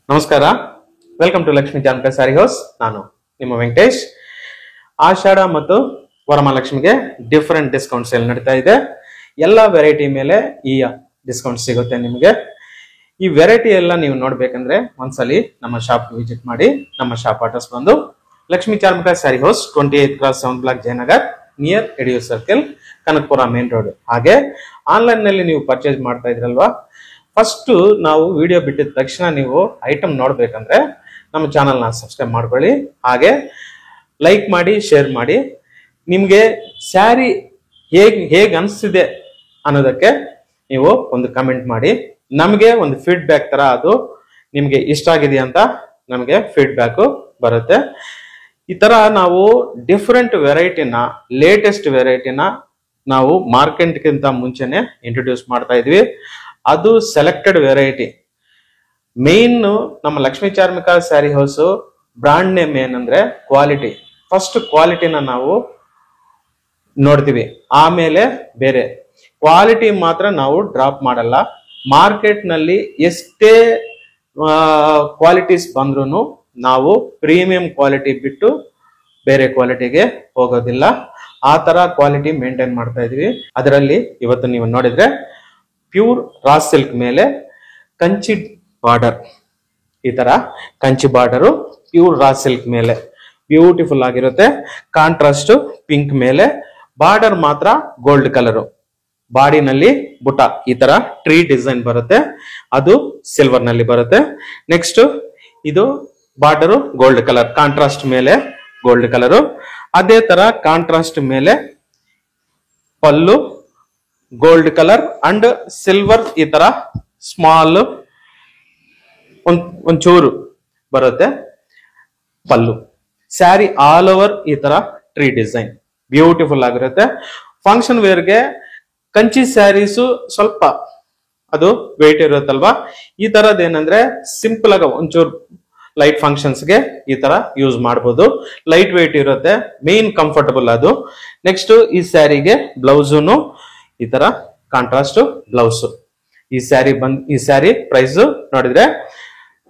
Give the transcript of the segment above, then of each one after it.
ನಮಸ್ಕಾರ, welcome to Lakshmi Janaka sari house. ನಾನು ನಿಮ್ಮ ವೆಂಕಟೇಶ್. ಆಷಾಢ ಮತ್ತು ವರಮಹಾಲಕ್ಷ್ಮಿಗೆ ಡಿಫರೆಂಟ್ ಡಿಸ್ಕೌಂಟ್ ಸೇಲ್ ನಡೀತಾ ಇದೆ. ಎಲ್ಲ ವೆರೈಟಿ ಮೇಲೆ ಈ ಡಿಸ್ಕೌಂಟ್ ಸಿಗುತ್ತೆ ನಿಮಗೆ. ಈ ವೆರೈಟಿ ಎಲ್ಲ ನೀವು ನೋಡ್ಬೇಕಂದ್ರೆ ಒಂದ್ಸಲಿ ನಮ್ಮ ಶಾಪ್ ವಿಸಿಟ್ ಮಾಡಿ. ನಮ್ಮ ಶಾಪ್ ಅಡ್ರೆಸ್ ಬಂದು Lakshmi Janaka sari house, 28 cross 7 block, Jayanagar, near ಎಡಿಯೋ ಸರ್ಕಲ್, ಕನಕಪುರ ಮೇನ್ ರೋಡ್. ಹಾಗೆ ಆನ್ಲೈನ್ ನಲ್ಲಿ ನೀವು ಪರ್ಚೇಸ್ ಮಾಡ್ತಾ ಇದ್ರಲ್ವಾ, ಫಸ್ಟ್ ನಾವು ವಿಡಿಯೋ ಬಿಟ್ಟಿದ ತಕ್ಷಣ ನೀವು ಐಟಮ್ ನೋಡ್ಬೇಕಂದ್ರೆ ನಮ್ಮ ಚಾನಲ್ನ ಸಬ್ಸ್ಕ್ರೈಬ್ ಮಾಡ್ಕೊಳ್ಳಿ. ಹಾಗೆ ಲೈಕ್ ಮಾಡಿ, ಶೇರ್ ಮಾಡಿ. ನಿಮ್ಗೆ ಸ್ಯಾರಿ ಹೇಗ್ ಅನಿಸ್ತಿದೆ ಅನ್ನೋದಕ್ಕೆ ನೀವು ಒಂದು ಕಮೆಂಟ್ ಮಾಡಿ. ನಮಗೆ ಒಂದು ಫೀಡ್ಬ್ಯಾಕ್ ತರ ಅದು ನಿಮ್ಗೆ ಇಷ್ಟ ಆಗಿದೆ ಅಂತ ನಮಗೆ ಫೀಡ್ಬ್ಯಾಕ್ ಬರುತ್ತೆ. ಈ ತರ ನಾವು ಡಿಫರೆಂಟ್ ವೆರೈಟಿನ, ಲೇಟೆಸ್ಟ್ ವೆರೈಟಿನ ನಾವು ಮಾರ್ಕೆಟ್ಗಿಂತ ಮುಂಚೆನೆ ಇಂಟ್ರೊಡ್ಯೂಸ್ ಮಾಡ್ತಾ ಇದ್ವಿ. ಅದು ಸೆಲೆಕ್ಟೆಡ್ ವೆರೈಟಿ. ಮೇನ್ ನಮ್ಮ Lakshmi Charmika sari house brand name ಏನಂದ್ರೆ ಕ್ವಾಲಿಟಿ. ಫಸ್ಟ್ ಕ್ವಾಲಿಟಿನ ನಾವು ನೋಡ್ತೀವಿ, ಆಮೇಲೆ ಬೇರೆ. ಕ್ವಾಲಿಟಿ ಮಾತ್ರ ನಾವು ಡ್ರಾಪ್ ಮಾಡಲ್ಲ. ಮಾರ್ಕೆಟ್ ನಲ್ಲಿ ಎಷ್ಟೇ ಕ್ವಾಲಿಟೀಸ್ ಬಂದ್ರು ನಾವು ಪ್ರೀಮಿಯಂ ಕ್ವಾಲಿಟಿ ಬಿಟ್ಟು ಬೇರೆ ಕ್ವಾಲಿಟಿಗೆ ಹೋಗೋದಿಲ್ಲ. ಆ ತರ ಕ್ವಾಲಿಟಿ ಮೇಂಟೈನ್ ಮಾಡ್ತಾ ಇದೀವಿ. ಅದರಲ್ಲಿ ಇವತ್ತು ನೀವು ನೋಡಿದ್ರೆ ಪ್ಯೂರ್ ರಾ ಸಿಲ್ಕ್ ಮೇಲೆ ಕಂಚಿ ಬಾರ್ಡರ್, ಈ ತರ Kanchi border pure raw silk ಮೇಲೆ ಬ್ಯೂಟಿಫುಲ್ ಆಗಿರುತ್ತೆ. ಕಾಂಟ್ರಾಸ್ಟ್ ಪಿಂಕ್ ಮೇಲೆ ಬಾರ್ಡರ್ ಮಾತ್ರ ಗೋಲ್ಡ್ ಕಲರ್. ಬಾಡಿನಲ್ಲಿ ಬುಟ್ಟ ಈ ತರ ಟ್ರೀ ಡಿಸೈನ್ ಬರುತ್ತೆ, ಅದು ಸಿಲ್ವರ್ ನಲ್ಲಿ ಬರುತ್ತೆ. ನೆಕ್ಸ್ಟ್ ಇದು ಬಾರ್ಡರ್ ಗೋಲ್ಡ್ ಕಲರ್, ಕಾಂಟ್ರಾಸ್ಟ್ ಮೇಲೆ ಗೋಲ್ಡ್ ಕಲರ್. ಅದೇ ತರ ಕಾಂಟ್ರಾಸ್ಟ್ ಮೇಲೆ ಪಲ್ಲು ಗೋಲ್ಡ್ ಕಲರ್ ಅಂಡ್ ಸಿಲ್ವರ್, ಈ ತರ ಸ್ಮಾಲ್ ಒಂಚೂರು ಬರುತ್ತೆ ಪಲ್ಲು. ಸ್ಯಾರಿ ಆಲ್ ಓವರ್ ಈ ತರ ಟ್ರೀ ಡಿಸೈನ್ ಬ್ಯೂಟಿಫುಲ್ ಆಗಿರುತ್ತೆ. ಫಂಕ್ಷನ್ ವೇರ್ಗೆ ಕಂಚಿ ಸ್ಯಾರೀಸು ಸ್ವಲ್ಪ ಅದು ವೆಯ್ಟ್ ಇರುತ್ತಲ್ವಾ, ಈ ತರದ್ ಏನಂದ್ರೆ ಸಿಂಪಲ್ ಆಗ ಒಂಚೂರು ಲೈಟ್ ಫಂಕ್ಷನ್ಸ್ಗೆ ಈ ತರ ಯೂಸ್ ಮಾಡಬಹುದು. ಲೈಟ್ ವೆಯ್ಟ್ ಇರುತ್ತೆ, ಮೇನ್ ಕಂಫರ್ಟಬಲ್ ಅದು. ನೆಕ್ಸ್ಟ್ ಈ ಸ್ಯಾರಿಗೆ ಬ್ಲೌಸುನು ಈ ತರ ಕಾಂಟ್ರಾಸ್ಟ್ ಬ್ಲೌಸ್. ಈ ಸ್ಯಾರಿ ಪ್ರೈಸ್ ನೋಡಿದ್ರೆ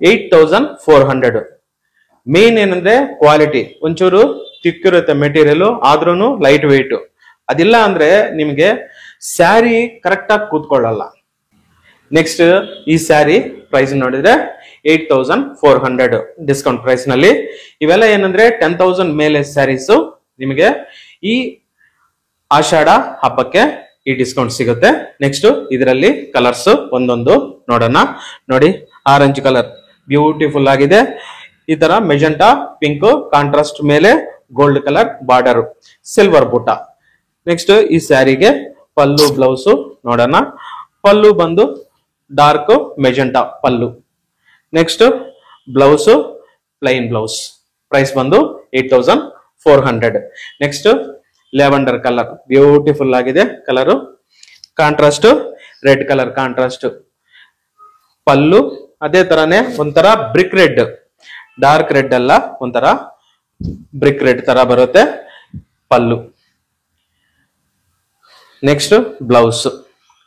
8400. ಮೇನ್ ಏನಂದ್ರೆ ಕ್ವಾಲಿಟಿ. ಒಂಚೂರು ಥಿಕ್ ಇರುತ್ತೆ ಮೆಟೀರಿಯಲ್, ಆದ್ರೂ ಲೈಟ್ ವೆಯ್ಟ್. ಅದಿಲ್ಲ ಅಂದ್ರೆ ನಿಮ್ಗೆ ಸ್ಯಾರಿ ಕರೆಕ್ಟ್ ಆಗಿ ಕೂತ್ಕೊಳ್ಳಲ್ಲ. ನೆಕ್ಸ್ಟ್ ಈ ಸ್ಯಾರಿ ಪ್ರೈಸ್ ನೋಡಿದ್ರೆ 8400 ಡಿಸ್ಕೌಂಟ್ ಪ್ರೈಸ್ ನಲ್ಲಿ. ಇವೆಲ್ಲ ಏನಂದ್ರೆ 10,000 ಮೇಲೆ ಸ್ಯಾರೀಸ್ ನಿಮಗೆ ಈ ಆಷಾಢ ಹಬ್ಬಕ್ಕೆ ಈ ಡಿಸ್ಕೌಂಟ್ ಸಿಗುತ್ತೆ. ನೆಕ್ಸ್ಟ್ ಇದರಲ್ಲಿ ಕಲರ್ಸ್ ಒಂದೊಂದು ನೋಡೋಣ. ನೋಡಿ, ಆರೆಂಜ್ ಕಲರ್ ಬ್ಯೂಟಿಫುಲ್ ಆಗಿದೆ. ಈ ತರ ಮೆಜೆಂಟಾ ಪಿಂಕ್ ಕಾಂಟ್ರಾಸ್ಟ್ ಮೇಲೆ gold colour border, silver butta. Next ಈ ಸ್ಯಾರಿಗೆ ಪಲ್ಲು ಬ್ಲೌಸ್ ನೋಡೋಣ. ಪಲ್ಲು ಬಂದು dark magenta pallu. Next blouse plain blouse. Price ಬಂದು 8400. ನೆಕ್ಸ್ಟ್ ಲ್ಯಾವೆಂಡರ್ ಕಲರ್ ಬ್ಯೂಟಿಫುಲ್ ಆಗಿದೆ colour. Contrast red colour contrast pallu. ಅದೇ ತರನೇ ಒಂಥರ ಬ್ರಿಕ್ ರೆಡ್, ಡಾರ್ಕ್ ರೆಡ್ ಅಲ್ಲ, ಒಂಥರ ಬ್ರಿಕ್ ರೆಡ್ ತರ ಬರುತ್ತೆ ಪಲ್ಲು. Next blouse.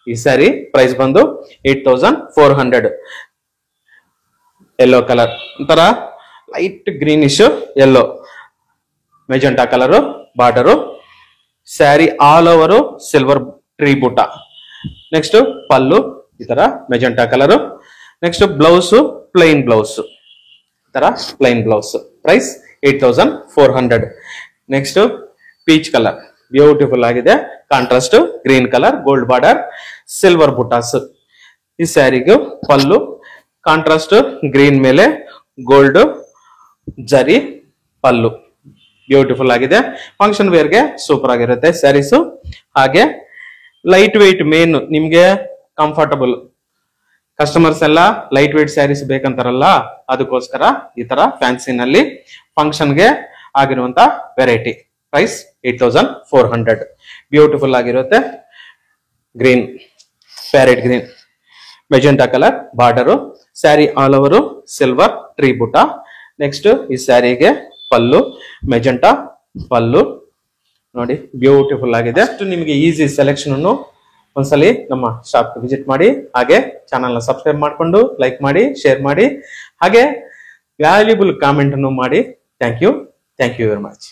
ಈ ಸ್ಯಾರಿ ಪ್ರೈಸ್ ಬಂದು 8400. ಯೆಲ್ಲೋ ಕಲರ್, ಒಂಥರ light greenish yellow, magenta colour border. Sari all over silver tree butta. Next pallu ಈ ತರ magenta colour. Next blouse plain blouse, ತರ plain blouse. Price 8400. Next peach colour beautiful ಆಗಿದೆ. Contrast green colour, gold border, silver buttas. ಈ ಸ್ಯಾರಿಗೂ pallu contrast green ಮೇಲೆ gold zari pallu beautiful ಆಗಿದೆ. Function ವೇರ್ಗೆ super ಆಗಿರುತ್ತೆ ಸ್ಯಾರೀಸು. ಹಾಗೆ ಲೈಟ್ ವೆಯ್ಟ್, ಮೇನ್ ನಿಮ್ಗೆ ಕಂಫರ್ಟಬಲ್. ಕಸ್ಟಮರ್ಸ್ ಎಲ್ಲ ಲೈಟ್ ವೆಯ್ಟ್ ಸ್ಯಾರೀಸ್ ಬೇಕಂತಾರಲ್ಲ, ಅದಕ್ಕೋಸ್ಕರ ಈ ತರ ಫ್ಯಾನ್ಸಿನಲ್ಲಿ ಫಂಕ್ಷನ್ಗೆ ಆಗಿರುವಂತ ವೆರೈಟಿ. ಪ್ರೈಸ್ 8400. ಬ್ಯೂಟಿಫುಲ್ ಆಗಿರುತ್ತೆ. Green, parrot green, magenta colour border. Sari all over silver tree butta. Next ಈ ಸ್ಯಾರಿಗೆ ಪಲ್ಲು ಮೆಜೆಂಟಾ ಪಲ್ಲು. ನೋಡಿ ಬ್ಯೂಟಿಫುಲ್ ಆಗಿದೆ. ಅಷ್ಟು ನಿಮಗೆ ಈಸಿ ಸೆಲೆಕ್ಷನ್ ಒಂದ್ಸಲಿ ನಮ್ಮ ಶಾಪ್ ವಿಸಿಟ್ ಮಾಡಿ. ಹಾಗೆ ಚಾನಲ್ ನ ಸಬ್ಸ್ಕ್ರೈಬ್ ಮಾಡ್ಕೊಂಡು ಲೈಕ್ ಮಾಡಿ, ಶೇರ್ ಮಾಡಿ. ಹಾಗೆ ವ್ಯಾಲ್ಯೂಬಲ್ ಕಾಮೆಂಟ್ ಅನ್ನು ಮಾಡಿ. Thank you very much.